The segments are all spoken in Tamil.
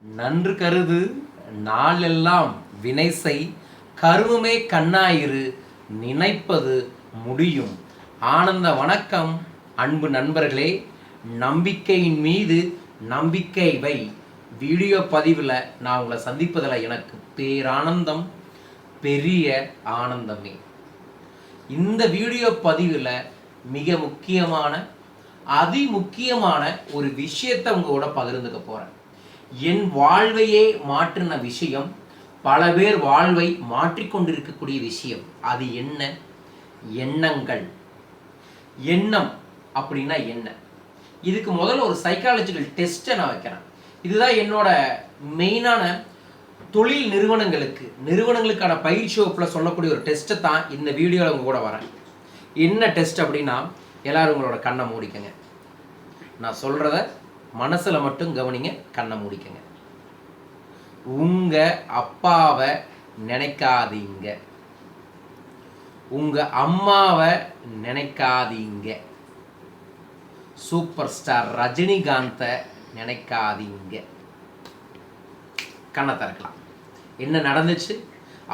நன்று கருது நாளெல்லாம் வினைசெய் கருமமே கண்ணாயிரு நினைப்பது முடியும். ஆனந்த வணக்கம் அன்பு நண்பர்களே. நம்பிக்கையின் மீது நம்பிக்கை வை. வீடியோ பதிவில் நான் உங்களை சந்திப்பதில் எனக்கு பேரானந்தம், பெரிய ஆனந்தமே. இந்த வீடியோ பதிவில் மிக முக்கியமான அதிமுக்கியமான ஒரு விஷயத்தை உங்களோட பகிர்ந்துக்க போகிறேன். என் வாழ்வையே மாற்றின விஷயம், பல பேர் வாழ்வை மாற்றிக்கொண்டிருக்கக்கூடிய விஷயம். அது என்ன? எண்ணங்கள். எண்ணம் அப்படின்னா என்ன? இதுக்கு முதல்ல ஒரு சைக்காலஜிக்கல் டெஸ்ட்டை நான் வைக்கிறேன். இதுதான் என்னோட மெயினான தொழில் நிறுவனங்களுக்கான பயிற்சி வகுப்பில் சொல்லக்கூடிய ஒரு டெஸ்ட்டை தான் இந்த வீடியோவில் உங்க கூட வரேன். என்ன டெஸ்ட் அப்படின்னா, எல்லாரும் உங்களோட கண்ணை மூடிக்கங்க. நான் சொல்கிறத மனசில் மட்டும் கவனிங்க, கண்ணை மூடிக்கங்க. உங்க அப்பாவை நினைக்காதீங்க, உங்க அம்மாவை நினைக்காதீங்க, சூப்பர் ஸ்டார் ரஜினிகாந்தை நினைக்காதீங்க. கண்ணை திறக்கலாம். என்ன நடந்துச்சு?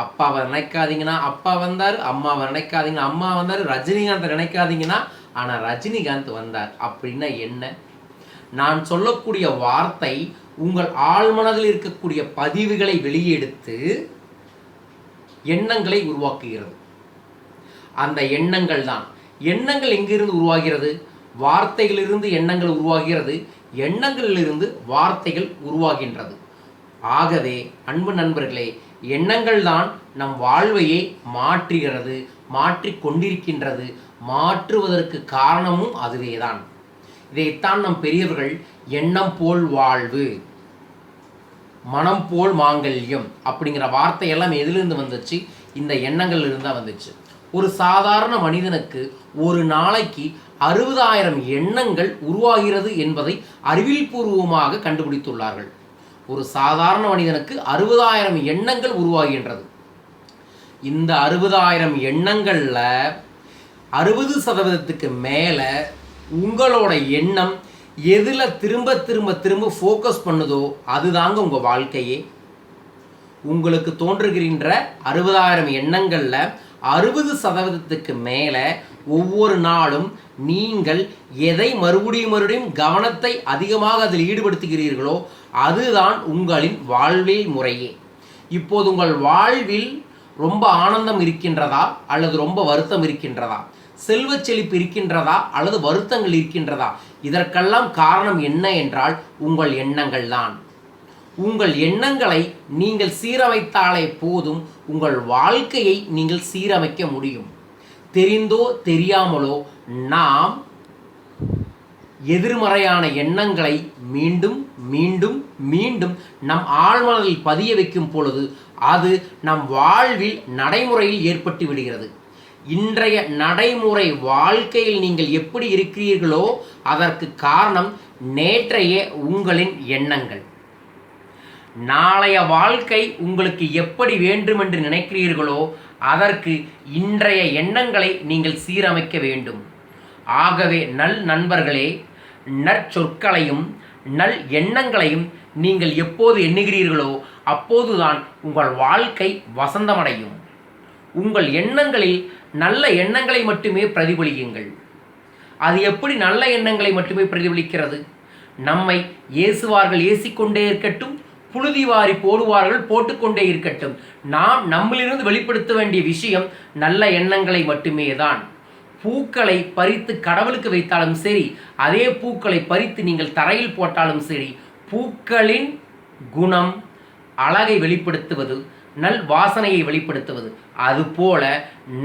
அப்பாவை நினைக்காதீங்கன்னா அப்பா வந்தார், அம்மாவை நினைக்காதீங்கன்னா அம்மா வந்தார், ரஜினிகாந்தை நினைக்காதீங்கன்னா ஆனால் ரஜினிகாந்த் வந்தார். அப்படின்னா என்ன? நான் சொல்லக்கூடிய வார்த்தை உங்கள் ஆழ்மனதில் இருக்கக்கூடிய பதிவுகளை வெளியெடுத்து எண்ணங்களை உருவாக்குகிறது. அந்த எண்ணங்கள் தான். எண்ணங்கள் எங்கிருந்து உருவாகிறது? வார்த்தைகளிலிருந்து எண்ணங்கள் உருவாகிறது, எண்ணங்களிலிருந்து வார்த்தைகள் உருவாகின்றது. ஆகவே அன்பு நண்பர்களே, எண்ணங்கள் தான் நம் வாழ்வையே மாற்றுகிறது, மாற்றிக் கொண்டிருக்கின்றது. மாற்றுவதற்கு காரணமும் அதுவேதான். இதைத்தான் நம் பெரியவர்கள் எண்ணம் போல் வாழ்வு, மனம் போல் மாங்கல்யம் அப்படிங்கிற வார்த்தையெல்லாம் எதிலிருந்து வந்துச்சு? இந்த எண்ணங்கள் இருந்தால் வந்துச்சு. ஒரு சாதாரண மனிதனுக்கு ஒரு நாளைக்கு 60,000 எண்ணங்கள் உருவாகிறது என்பதை அறிவியல் பூர்வமாக கண்டுபிடித்துள்ளார்கள். ஒரு சாதாரண மனிதனுக்கு 60,000 எண்ணங்கள் உருவாகின்றது. இந்த 60,000 எண்ணங்களில் 60% மேலே உங்களோட எண்ணம் எதில் திரும்ப திரும்ப திரும்ப ஃபோக்கஸ் பண்ணுதோ அதுதாங்க உங்கள் வாழ்க்கையே. உங்களுக்கு தோன்றுகின்ற 60,000 எண்ணங்களில் 60% மேலே ஒவ்வொரு நாளும் நீங்கள் எதை மறுபடியும் கவனத்தை அதிகமாக அதில் ஈடுபடுத்துகிறீர்களோ அதுதான் உங்களின் வாழ்வில் முறையே. இப்போது உங்கள் வாழ்வில் ரொம்ப ஆனந்தம் இருக்கின்றதா அல்லது ரொம்ப வருத்தம் இருக்கின்றதா? செல்வ செழிப்பு இருக்கின்றதா அல்லது வருத்தங்கள் இருக்கின்றதா? இதற்கெல்லாம் காரணம் என்ன என்றால் உங்கள் எண்ணங்கள் தான். உங்கள் எண்ணங்களை நீங்கள் சீரமைத்தாலே போதும், உங்கள் வாழ்க்கையை நீங்கள் சீரமைக்க முடியும். தெரிந்தோ தெரியாமலோ நாம் எதிர்மறையான எண்ணங்களை மீண்டும் மீண்டும் மீண்டும் நம் ஆழ்மனதில் பதிய வைக்கும் பொழுது அது நம் வாழ்வில் நடைமுறையில் ஏற்பட்டு விடுகிறது. இன்றைய நடைமுறை வாழ்க்கையில் நீங்கள் எப்படி இருக்கிறீர்களோ அதற்கு காரணம் நேற்றைய உங்களின் எண்ணங்கள். நாளைய வாழ்க்கை உங்களுக்கு எப்படி வேண்டும் என்று நினைக்கிறீர்களோ அதற்கு இன்றைய எண்ணங்களை நீங்கள் சீரமைக்க வேண்டும். ஆகவே நல் நண்பர்களே, நற்சொற்களையும் நல் எண்ணங்களையும் நீங்கள் எப்போது எண்ணுகிறீர்களோ அப்போதுதான் உங்கள் வாழ்க்கை வசந்தமடையும். உங்கள் எண்ணங்களில் நல்ல எண்ணங்களை மட்டுமே பிரதிபலியுங்கள். அது எப்படி நல்ல எண்ணங்களை மட்டுமே பிரதிபலிக்கிறது? நம்மை ஏசுவார்கள் ஏசிக்கொண்டே இருக்கட்டும், புழுதி வாரி போடுவார்கள் போட்டுக்கொண்டே இருக்கட்டும். நாம் நம்மிலிருந்து வெளிப்படுத்த வேண்டிய விஷயம் நல்ல எண்ணங்களை மட்டுமே தான். பூக்களை பறித்து கடவுளுக்கு வைத்தாலும் சரி, அதே பூக்களை பறித்து நீங்கள் தரையில் போட்டாலும் சரி, பூக்களின் குணம் அழகை வெளிப்படுத்துவது, நல் வாசனையை வெளிப்படுத்துவது. அதுபோல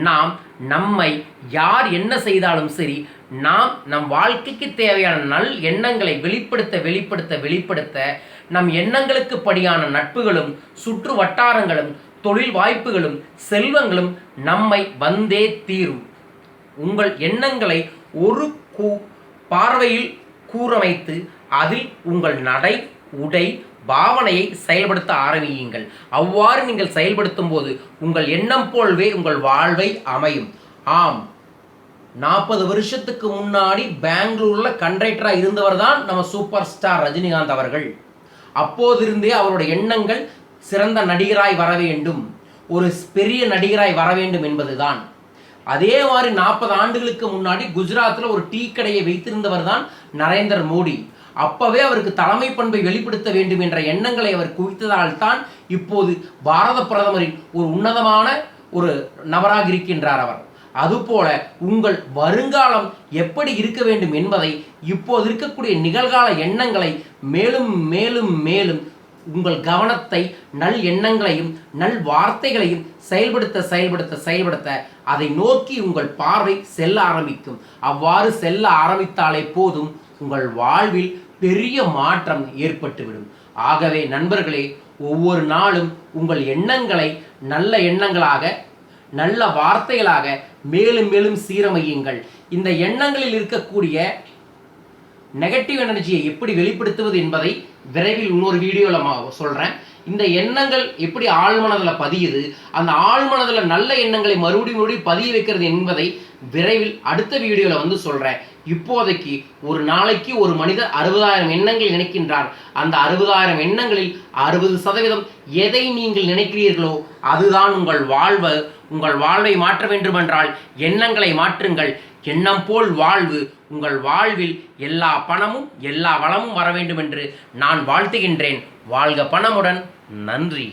நாம் நம்மை யார் என்ன செய்தாலும் சரி, நாம் நம் வாழ்க்கைக்கு தேவையான நல் எண்ணங்களை வெளிப்படுத்த வெளிப்படுத்த வெளிப்படுத்த நம் எண்ணங்களுக்கு படியான நட்புகளும் சுற்று வட்டாரங்களும் தொழில் வாய்ப்புகளும் செல்வங்களும் நம்மை வந்தே தீரும். உங்கள் எண்ணங்களை ஒரு பார்வையில் கூரமைத்து அதில் உங்கள் நடை உடை பாவனையை செயல்படுத்த ஆரம்பியுங்கள். அவ்வாறு நீங்கள் செயல்படுத்தும் போது உங்கள் எண்ணம் போலவே உங்கள் வாழ்வை அமையும். ஆம், 40 வருஷத்துக்கு முன்னாடி பெங்களூரில் கண்டக்டராக இருந்தவர் தான் நம்ம சூப்பர் ஸ்டார் ரஜினிகாந்த் அவர்கள். அப்போதிருந்தே அவருடைய எண்ணங்கள் சிறந்த நடிகராய் வர வேண்டும், ஒரு பெரிய நடிகராய் வர வேண்டும் என்பதுதான். அதே மாதிரி 40 ஆண்டுகளுக்கு முன்னாடி குஜராத்தில் ஒரு டீ கடையை வைத்திருந்தவர் தான் நரேந்திர மோடி. அப்பவே அவருக்கு தலைமை பண்பை வெளிப்படுத்த வேண்டும் என்ற எண்ணங்களை அவர் குவித்ததால் தான் இப்போது பாரத பிரதமரின் ஒரு உன்னதமான ஒரு நபராக இருக்கின்றார் அவர். அதுபோல உங்கள் வருங்காலம் எப்படி இருக்க வேண்டும் என்பதை இப்போது இருக்கக்கூடிய நிகழ்கால எண்ணங்களை மேலும் மேலும் மேலும் உங்கள் கவனத்தை நல் எண்ணங்களையும் நல் வார்த்தைகளையும் செயல்படுத்த அதை நோக்கி உங்கள் பார்வை செல்ல ஆரம்பிக்கும். அவ்வாறு செல்ல ஆரம்பித்தாலே போதும், உங்கள் வாழ்வில் பெரிய மாற்றம் ஏற்பட்டுவிடும். ஆகவே நண்பர்களே, ஒவ்வொரு நாளும் உங்கள் எண்ணங்களை நல்ல எண்ணங்களாக நல்ல வார்த்தைகளாக மேலும் மேலும் சீரமையுங்கள். இந்த எண்ணங்களில் இருக்கக்கூடிய நெகட்டிவ் எனர்ஜியை எப்படி வெளிப்படுத்துவது என்பதை விரைவில் இன்னொரு வீடியோவில் சொல்கிறேன். இந்த எண்ணங்கள் எப்படி ஆழ்மனதில் பதியுது, அந்த ஆழ்மனதில் நல்ல எண்ணங்களை மறுபடியும் பதிய வைக்கிறது என்பதை விரைவில் அடுத்த வீடியோவில் சொல்கிறேன். இப்போதைக்கு ஒரு நாளைக்கு ஒரு மனிதர் 60,000 எண்ணங்கள் நினைக்கின்றார். அந்த 60,000 எண்ணங்களில் 60% எதை நீங்கள் நினைக்கிறீர்களோ அதுதான் உங்கள் வாழ்வை மாற்ற வேண்டுமென்றால் எண்ணங்களை மாற்றுங்கள். எண்ணம் போல் வாழ்வு. உங்கள் வாழ்வில் எல்லா பணமும் எல்லா வளமும் வர வேண்டும் என்று நான் வாழ்த்துகின்றேன். வாழ்க பணமுடன். நன்றி.